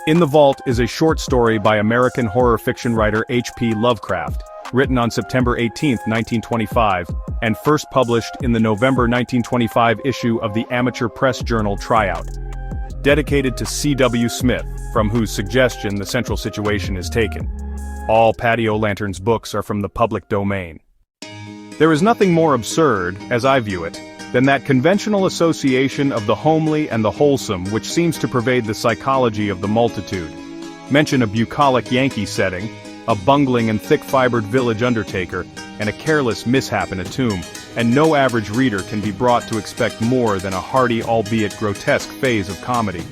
In the Vault is a short story by American horror fiction writer H.P. Lovecraft, written on September 18, 1925, and first published in the November 1925 issue of the amateur press journal Tryout. Dedicated to C.W. Smith, from whose suggestion the central situation is taken. All Patio Lanterns books are from the public domain. There is nothing more absurd, as I view it, than that conventional association of the homely and the wholesome which seems to pervade the psychology of the multitude. Mention a bucolic Yankee setting, a bungling and thick-fibered village undertaker, and a careless mishap in a tomb, and no average reader can be brought to expect more than a hearty albeit grotesque phase of comedy.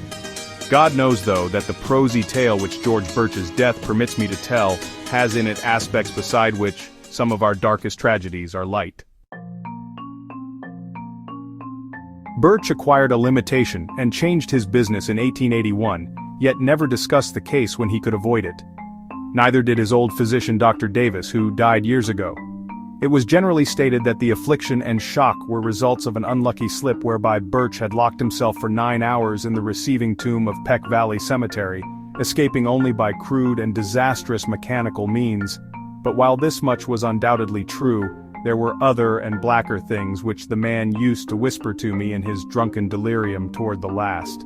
God knows though that the prosy tale which George Birch's death permits me to tell has in it aspects beside which some of our darkest tragedies are light. Birch acquired a limitation and changed his business in 1881, yet never discussed the case when he could avoid it. Neither did his old physician Dr. Davis, who died years ago. It was generally stated that the affliction and shock were results of an unlucky slip whereby Birch had locked himself for 9 hours in the receiving tomb of Peck Valley Cemetery, escaping only by crude and disastrous mechanical means. But while this much was undoubtedly true, there were other and blacker things which the man used to whisper to me in his drunken delirium toward the last.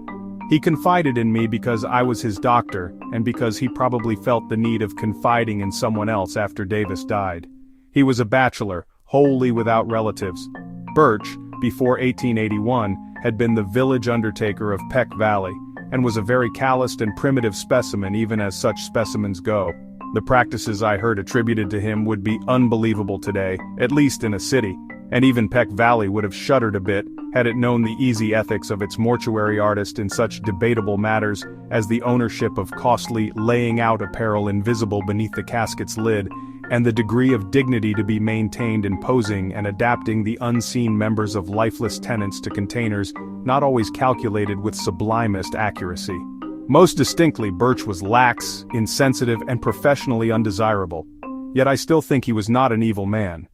He confided in me because I was his doctor, and because he probably felt the need of confiding in someone else after Davis died. He was a bachelor, wholly without relatives. Birch, before 1881, had been the village undertaker of Peck Valley, and was a very calloused and primitive specimen even as such specimens go. The practices I heard attributed to him would be unbelievable today, at least in a city, and even Peck Valley would have shuddered a bit had it known the easy ethics of its mortuary artist in such debatable matters as the ownership of costly laying-out apparel invisible beneath the casket's lid, and the degree of dignity to be maintained in posing and adapting the unseen members of lifeless tenants to containers not always calculated with sublimest accuracy. Most distinctly, Birch was lax, insensitive, and professionally undesirable. Yet I still think he was not an evil man.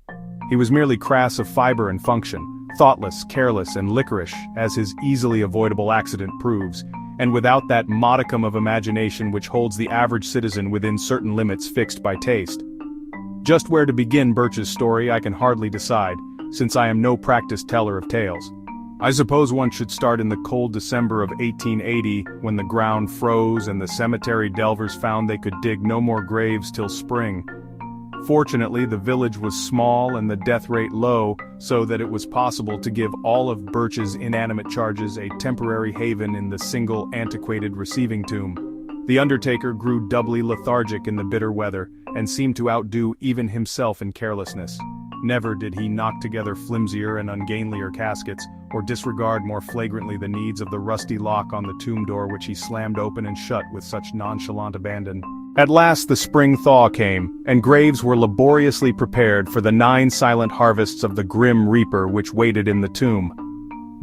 He was merely crass of fiber and function, thoughtless, careless, and liquorish, as his easily avoidable accident proves, and without that modicum of imagination which holds the average citizen within certain limits fixed by taste. Just where to begin Birch's story I can hardly decide, since I am no practiced teller of tales. I suppose one should start in the cold December of 1880, when the ground froze and the cemetery delvers found they could dig no more graves till spring. Fortunately, the village was small and the death rate low, so that it was possible to give all of Birch's inanimate charges a temporary haven in the single antiquated receiving tomb. The undertaker grew doubly lethargic in the bitter weather, and seemed to outdo even himself in carelessness. Never did he knock together flimsier and ungainlier caskets, or disregard more flagrantly the needs of the rusty lock on the tomb door which he slammed open and shut with such nonchalant abandon. At last the spring thaw came, and graves were laboriously prepared for the 9 silent harvests of the grim reaper which waited in the tomb.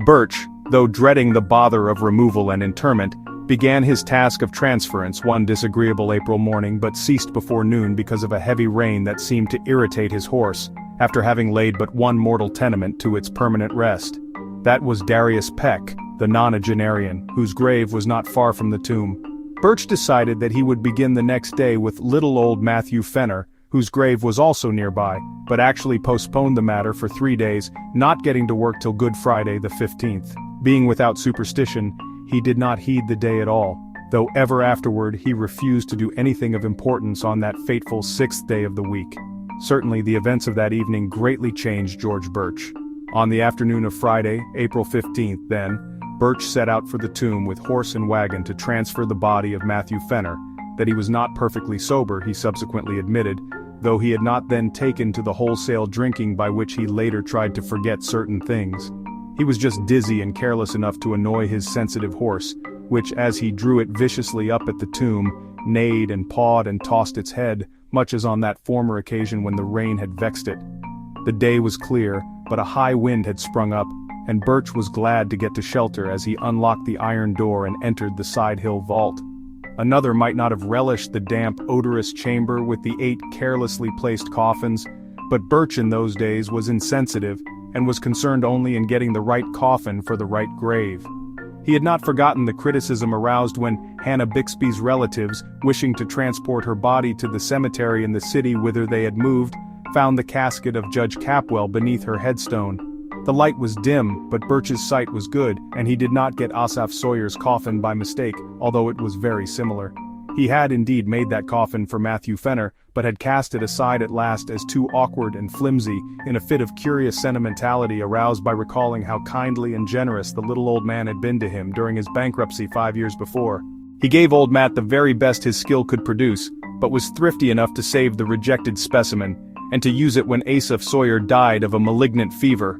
Birch, though dreading the bother of removal and interment, began his task of transference one disagreeable April morning, but ceased before noon because of a heavy rain that seemed to irritate his horse, after having laid but one mortal tenement to its permanent rest. That was Darius Peck, the nonagenarian, whose grave was not far from the tomb. Birch decided that he would begin the next day with little old Matthew Fenner, whose grave was also nearby, but actually postponed the matter for 3 days, not getting to work till Good Friday the 15th. Being without superstition, he did not heed the day at all, though ever afterward he refused to do anything of importance on that fateful 6th day of the week. Certainly the events of that evening greatly changed George Birch. On the afternoon of Friday, April 15th, then, Birch set out for the tomb with horse and wagon to transfer the body of Matthew Fenner. That he was not perfectly sober, he subsequently admitted, though he had not then taken to the wholesale drinking by which he later tried to forget certain things. He was just dizzy and careless enough to annoy his sensitive horse, which, as he drew it viciously up at the tomb, neighed and pawed and tossed its head, much as on that former occasion when the rain had vexed it. The day was clear, but a high wind had sprung up, and Birch was glad to get to shelter as he unlocked the iron door and entered the side hill vault. Another might not have relished the damp, odorous chamber with the 8 carelessly placed coffins, but Birch in those days was insensitive, and was concerned only in getting the right coffin for the right grave. He had not forgotten the criticism aroused when Hannah Bixby's relatives, wishing to transport her body to the cemetery in the city whither they had moved, found the casket of Judge Capwell beneath her headstone. The light was dim, but Birch's sight was good, and he did not get Asaph Sawyer's coffin by mistake, although it was very similar. He had indeed made that coffin for Matthew Fenner, but had cast it aside at last as too awkward and flimsy, in a fit of curious sentimentality aroused by recalling how kindly and generous the little old man had been to him during his bankruptcy 5 years before. He gave old Matt the very best his skill could produce, but was thrifty enough to save the rejected specimen, and to use it when Asaph Sawyer died of a malignant fever.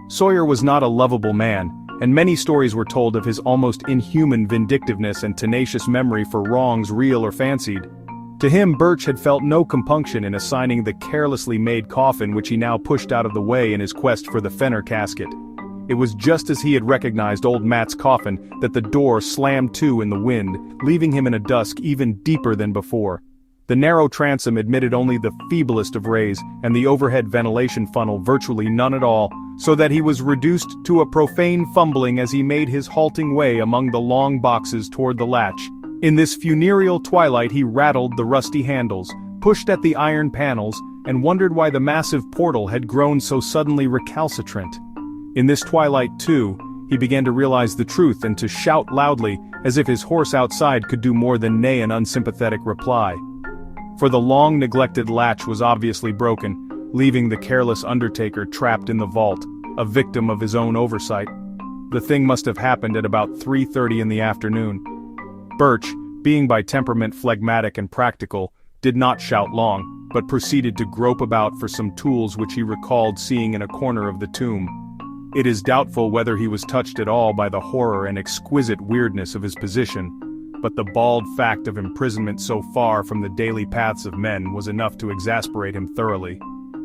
Sawyer was not a lovable man, and many stories were told of his almost inhuman vindictiveness and tenacious memory for wrongs real or fancied. To him, Birch had felt no compunction in assigning the carelessly made coffin which he now pushed out of the way in his quest for the Fenner casket. It was just as he had recognized old Matt's coffin that the door slammed to in the wind, leaving him in a dusk even deeper than before. The narrow transom admitted only the feeblest of rays, and the overhead ventilation funnel virtually none at all, so that he was reduced to a profane fumbling as he made his halting way among the long boxes toward the latch. In this funereal twilight he rattled the rusty handles, pushed at the iron panels, and wondered why the massive portal had grown so suddenly recalcitrant. In this twilight, too, he began to realize the truth and to shout loudly, as if his horse outside could do more than neigh an unsympathetic reply. For the long-neglected latch was obviously broken, leaving the careless undertaker trapped in the vault, a victim of his own oversight. The thing must have happened at about 3:30 in the afternoon. Birch, being by temperament phlegmatic and practical, did not shout long, but proceeded to grope about for some tools which he recalled seeing in a corner of the tomb. It is doubtful whether he was touched at all by the horror and exquisite weirdness of his position, but the bald fact of imprisonment so far from the daily paths of men was enough to exasperate him thoroughly.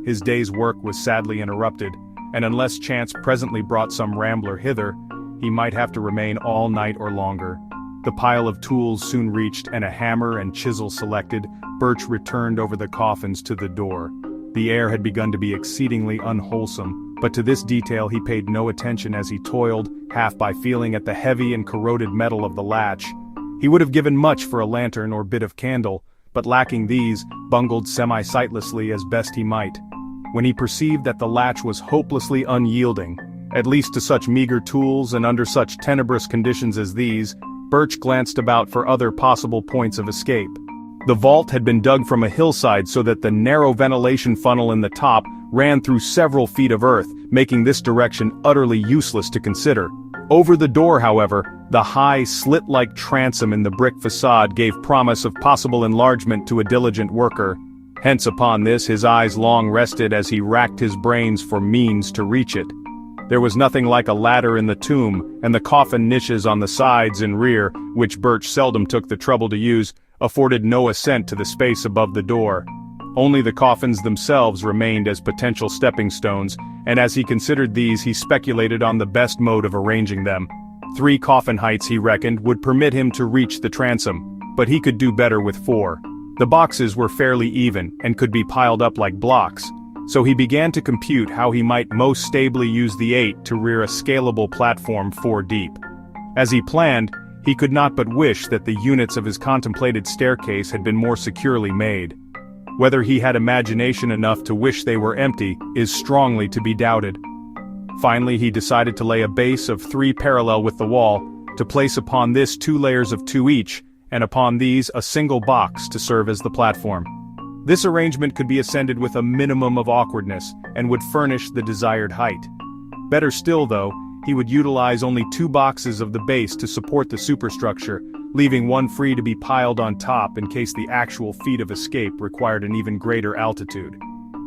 His day's work was sadly interrupted, and unless chance presently brought some rambler hither, he might have to remain all night or longer. The pile of tools soon reached, and a hammer and chisel selected, Birch returned over the coffins to the door. The air had begun to be exceedingly unwholesome, but to this detail he paid no attention as he toiled, half by feeling at the heavy and corroded metal of the latch. He would have given much for a lantern or bit of candle, but lacking these, bungled semi-sightlessly as best he might. When he perceived that the latch was hopelessly unyielding, at least to such meager tools and under such tenebrous conditions as these, Birch glanced about for other possible points of escape. The vault had been dug from a hillside so that the narrow ventilation funnel in the top ran through several feet of earth, making this direction utterly useless to consider. Over the door, however, the high, slit-like transom in the brick facade gave promise of possible enlargement to a diligent worker. Hence upon this his eyes long rested as he racked his brains for means to reach it. There was nothing like a ladder in the tomb, and the coffin niches on the sides and rear, which Birch seldom took the trouble to use, afforded no ascent to the space above the door. Only the coffins themselves remained as potential stepping stones, and as he considered these he speculated on the best mode of arranging them. 3 coffin heights, he reckoned, would permit him to reach the transom, but he could do better with 4. The boxes were fairly even, and could be piled up like blocks, so he began to compute how he might most stably use the 8 to rear a scalable platform 4 deep. As he planned, he could not but wish that the units of his contemplated staircase had been more securely made. Whether he had imagination enough to wish they were empty is strongly to be doubted. Finally he decided to lay a base of 3 parallel with the wall, to place upon this 2 layers of 2 each, and upon these a single box to serve as the platform. This arrangement could be ascended with a minimum of awkwardness, and would furnish the desired height. Better still though, he would utilize only 2 boxes of the base to support the superstructure, leaving one free to be piled on top in case the actual feat of escape required an even greater altitude.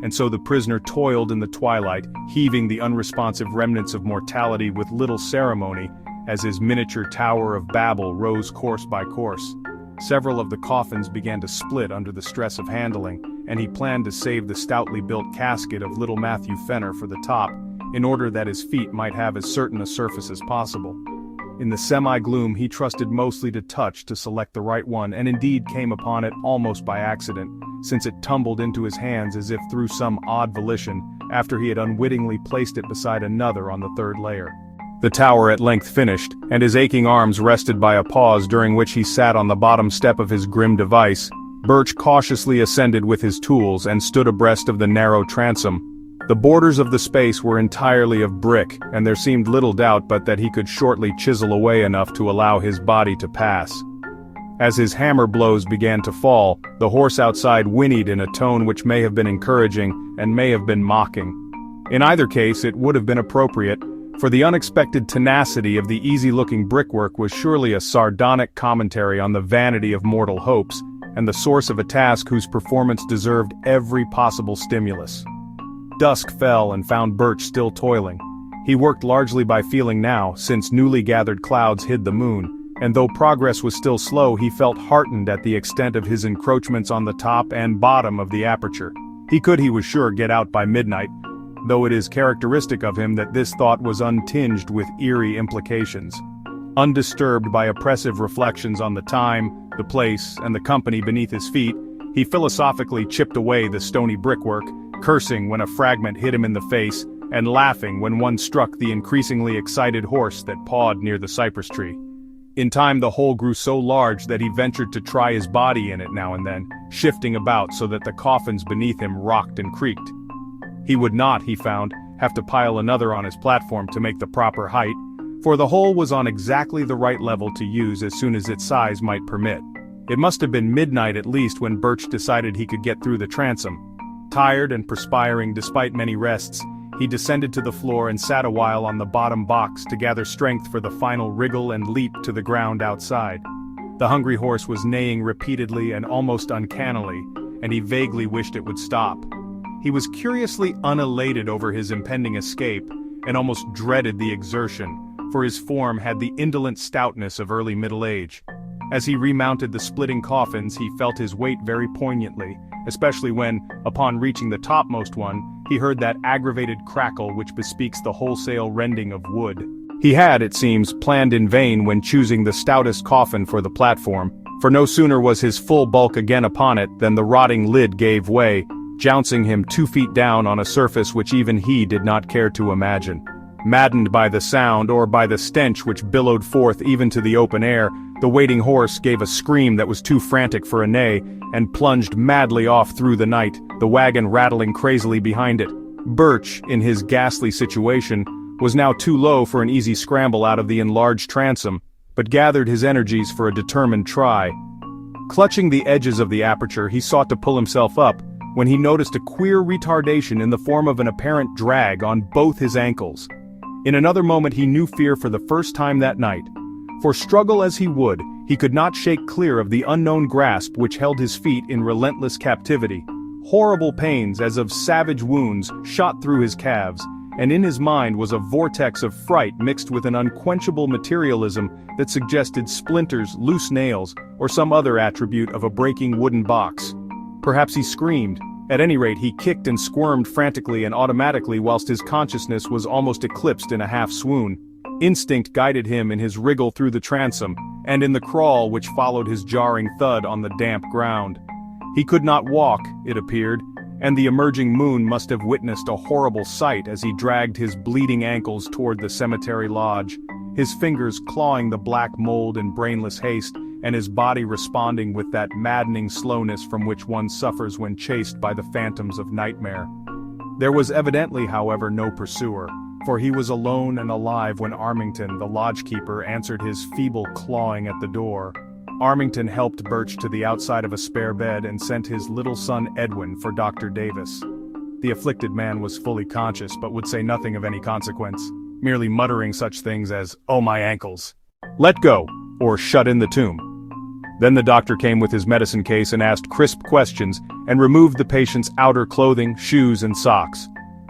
And so the prisoner toiled in the twilight, heaving the unresponsive remnants of mortality with little ceremony, as his miniature Tower of Babel rose course by course. Several of the coffins began to split under the stress of handling, and he planned to save the stoutly built casket of little Matthew Fenner for the top, in order that his feet might have as certain a surface as possible. In the semi-gloom he trusted mostly to touch to select the right one, and indeed came upon it almost by accident, since it tumbled into his hands as if through some odd volition, after he had unwittingly placed it beside another on the 3rd layer. The tower at length finished, and his aching arms rested by a pause during which he sat on the bottom step of his grim device. Birch cautiously ascended with his tools and stood abreast of the narrow transom. The borders of the space were entirely of brick, and there seemed little doubt but that he could shortly chisel away enough to allow his body to pass. As his hammer blows began to fall, the horse outside whinnied in a tone which may have been encouraging and may have been mocking. In either case it would have been appropriate, for the unexpected tenacity of the easy-looking brickwork was surely a sardonic commentary on the vanity of mortal hopes, and the source of a task whose performance deserved every possible stimulus. Dusk fell and found Birch still toiling. He worked largely by feeling now, since newly gathered clouds hid the moon, and though progress was still slow he felt heartened at the extent of his encroachments on the top and bottom of the aperture. He was sure, get out by midnight, though it is characteristic of him that this thought was untinged with eerie implications. Undisturbed by oppressive reflections on the time, the place, and the company beneath his feet, he philosophically chipped away the stony brickwork, cursing when a fragment hit him in the face, and laughing when one struck the increasingly excited horse that pawed near the cypress tree. In time the hole grew so large that he ventured to try his body in it now and then, shifting about so that the coffins beneath him rocked and creaked. He would not, he found, have to pile another on his platform to make the proper height, for the hole was on exactly the right level to use as soon as its size might permit. It must have been midnight at least when Birch decided he could get through the transom. Tired and perspiring despite many rests, he descended to the floor and sat a while on the bottom box to gather strength for the final wriggle and leap to the ground outside. The hungry horse was neighing repeatedly and almost uncannily, and he vaguely wished it would stop. He was curiously unelated over his impending escape, and almost dreaded the exertion, for his form had the indolent stoutness of early middle age. As he remounted the splitting coffins he felt his weight very poignantly, especially when, upon reaching the topmost one, he heard that aggravated crackle which bespeaks the wholesale rending of wood. He had, it seems, planned in vain when choosing the stoutest coffin for the platform, for no sooner was his full bulk again upon it than the rotting lid gave way, jouncing him 2 feet down on a surface which even he did not care to imagine. Maddened by the sound or by the stench which billowed forth even to the open air, the waiting horse gave a scream that was too frantic for a neigh, and plunged madly off through the night, the wagon rattling crazily behind it. Birch, in his ghastly situation, was now too low for an easy scramble out of the enlarged transom, but gathered his energies for a determined try. Clutching the edges of the aperture he sought to pull himself up, when he noticed a queer retardation in the form of an apparent drag on both his ankles. In another moment he knew fear for the first time that night. For struggle as he would, he could not shake clear of the unknown grasp which held his feet in relentless captivity. Horrible pains as of savage wounds shot through his calves, and in his mind was a vortex of fright mixed with an unquenchable materialism that suggested splinters, loose nails, or some other attribute of a breaking wooden box. Perhaps he screamed. At any rate he kicked and squirmed frantically and automatically whilst his consciousness was almost eclipsed in a half-swoon. Instinct guided him in his wriggle through the transom, and in the crawl which followed his jarring thud on the damp ground. He could not walk, it appeared, and the emerging moon must have witnessed a horrible sight as he dragged his bleeding ankles toward the cemetery lodge, his fingers clawing the black mold in brainless haste, and his body responding with that maddening slowness from which one suffers when chased by the phantoms of nightmare. There was evidently, however, no pursuer, for he was alone and alive when Armington, the lodgekeeper, answered his feeble clawing at the door. Armington helped Birch to the outside of a spare bed and sent his little son Edwin for Dr. Davis. The afflicted man was fully conscious but would say nothing of any consequence, merely muttering such things as, "Oh my ankles," "Let go," or "Shut in the tomb." Then the doctor came with his medicine case and asked crisp questions and removed the patient's outer clothing, shoes, and socks.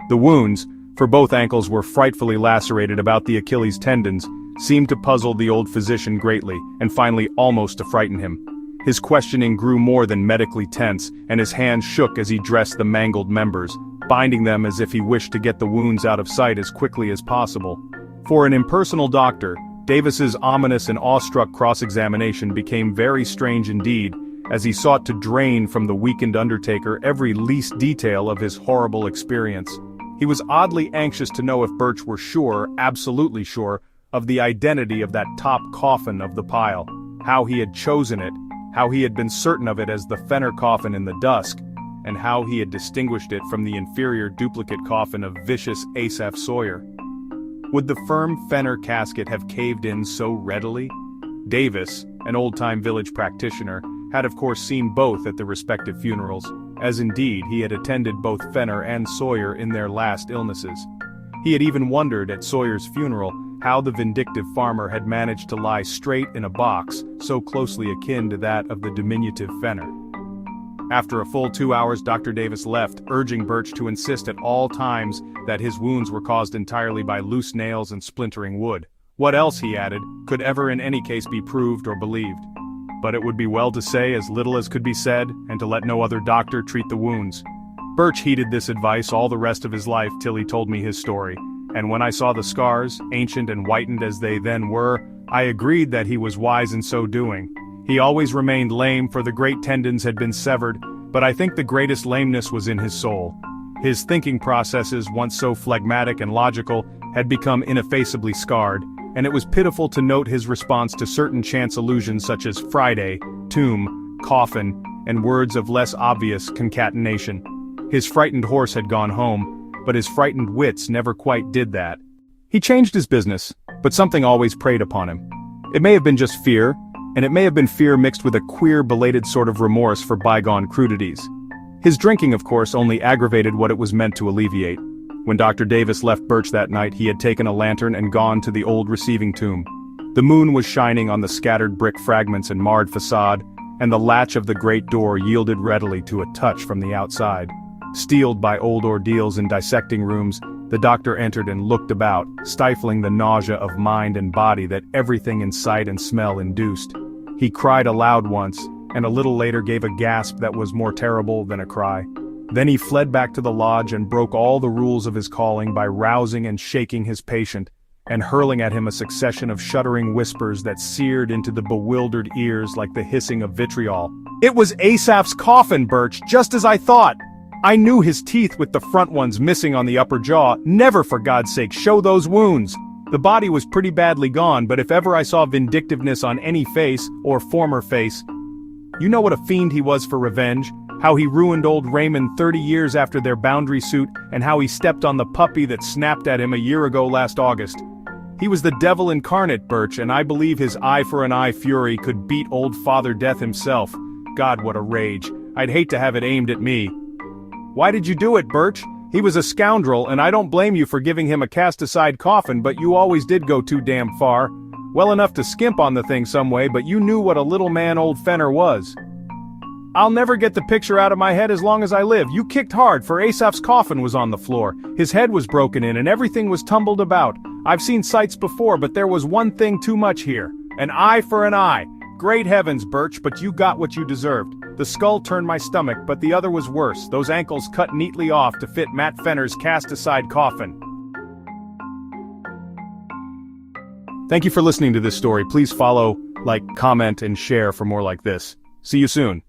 The wounds, for both ankles were frightfully lacerated about the Achilles tendons, seemed to puzzle the old physician greatly, and finally almost to frighten him. His questioning grew more than medically tense, and his hands shook as he dressed the mangled members, binding them as if he wished to get the wounds out of sight as quickly as possible. For an impersonal doctor, Davis's ominous and awestruck cross-examination became very strange indeed, as he sought to drain from the weakened undertaker every least detail of his horrible experience. He was oddly anxious to know if Birch were sure, absolutely sure, of the identity of that top coffin of the pile, how he had chosen it, how he had been certain of it as the Fenner coffin in the dusk, and how he had distinguished it from the inferior duplicate coffin of vicious Asaph Sawyer. Would the firm Fenner casket have caved in so readily? Davis, an old-time village practitioner, had of course seen both at the respective funerals, as indeed he had attended both Fenner and Sawyer in their last illnesses. He had even wondered at Sawyer's funeral how the vindictive farmer had managed to lie straight in a box so closely akin to that of the diminutive Fenner. After a full 2 hours, Dr. Davis left, urging Birch to insist at all times that his wounds were caused entirely by loose nails and splintering wood. What else, he added, could ever in any case be proved or believed? But it would be well to say as little as could be said, and to let no other doctor treat the wounds. Birch heeded this advice all the rest of his life till he told me his story, and when I saw the scars, ancient and whitened as they then were, I agreed that he was wise in so doing. He always remained lame, for the great tendons had been severed, but I think the greatest lameness was in his soul. His thinking processes, once so phlegmatic and logical, had become ineffaceably scarred, and it was pitiful to note his response to certain chance allusions such as Friday, tomb, coffin, and words of less obvious concatenation. His frightened horse had gone home, but his frightened wits never quite did that. He changed his business, but something always preyed upon him. It may have been just fear, and it may have been fear mixed with a queer, belated sort of remorse for bygone crudities. His drinking, of course, only aggravated what it was meant to alleviate. When Dr. Davis left Birch that night, he had taken a lantern and gone to the old receiving tomb. The moon was shining on the scattered brick fragments and marred facade, and the latch of the great door yielded readily to a touch from the outside. Steeled by old ordeals in dissecting rooms, the doctor entered and looked about, stifling the nausea of mind and body that everything in sight and smell induced. He cried aloud once, and a little later gave a gasp that was more terrible than a cry. Then he fled back to the lodge and broke all the rules of his calling by rousing and shaking his patient, and hurling at him a succession of shuddering whispers that seared into the bewildered ears like the hissing of vitriol. "It was Asaph's coffin, Birch, just as I thought! I knew his teeth with the front ones missing on the upper jaw. Never, for God's sake, show those wounds! The body was pretty badly gone, but if ever I saw vindictiveness on any face, or former face, you know what a fiend he was for revenge, how he ruined old Raymond 30 years after their boundary suit, and how he stepped on the puppy that snapped at him a year ago last August. He was the devil incarnate, Birch, and I believe his eye for an eye fury could beat old Father Death himself. God, what a rage. I'd hate to have it aimed at me. Why did you do it, Birch? He was a scoundrel, and I don't blame you for giving him a cast-aside coffin, but you always did go too damn far. Well enough to skimp on the thing some way, but you knew what a little man old Fenner was. I'll never get the picture out of my head as long as I live. You kicked hard, for Asaph's coffin was on the floor. His head was broken in, and everything was tumbled about. I've seen sights before, but there was one thing too much here. An eye for an eye. Great heavens, Birch, but you got what you deserved. The skull turned my stomach, but the other was worse. Those ankles cut neatly off to fit Matt Fenner's cast-aside coffin. Thank you for listening to this story. Please follow, like, comment, and share for more like this. See you soon.